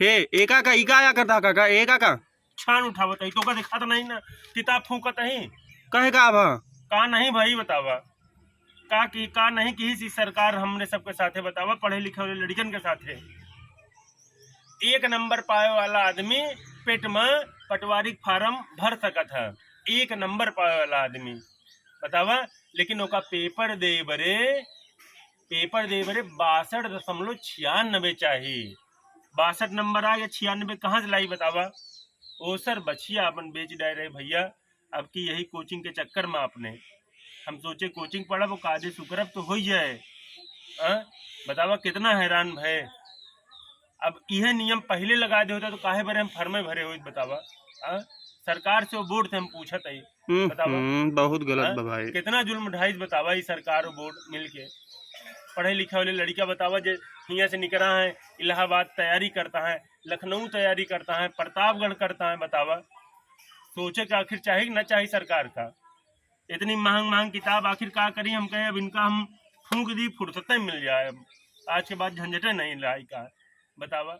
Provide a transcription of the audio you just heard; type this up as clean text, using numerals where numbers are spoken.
हे एका का इका या करता काका एका का छान उठावत है तो का दिखा तो नहीं ना किताब फूकत है कहे का अब का नहीं भाई बतावा का नहीं किसी सरकार हमने सबके साथे बतावा पढ़े लिखे वाले लड़कन के साथे एक नंबर पाए वाला आदमी पेट में पटवारी फार्म भर सकत है। एक नंबर पाए वाला आदमी बतावा लेकिन ओका पेपर दे बरे 62.96 चाहिए। 62 नंबर आ गया 96 कहाँ से लाई बतावा। ओ सर बचिया अपन बेच डाले रहे भैया अब की यही कोचिंग के चक्कर में आपने हम सोचे कोचिंग पढ़ब वो काजे सुकरब तो हो जाए। बतावा कितना हैरान भय। अब यह नियम पहले लगा दे होता तो काहे भरे हम फर्मे भरे हो बतावा। सरकार से वो बोर्ड से हम पूछत है बतावा बहुत गलत भाई कितना जुल्म ढाई बतावा ये सरकार और बोर्ड मिलके पढ़े लिखे वाले लड़का बतावा जो यहाँ से निकला है इलाहाबाद तैयारी करता है लखनऊ तैयारी करता है प्रतापगढ़ करता है बतावा सोचे कि आखिर चाहे न चाहे सरकार का इतनी महंग किताब आखिर क्या करी हम कहे अब इनका हम फूंक दी फुर्सत मिल जाए अब आज के बाद झंझटे नहीं लाई का बतावा।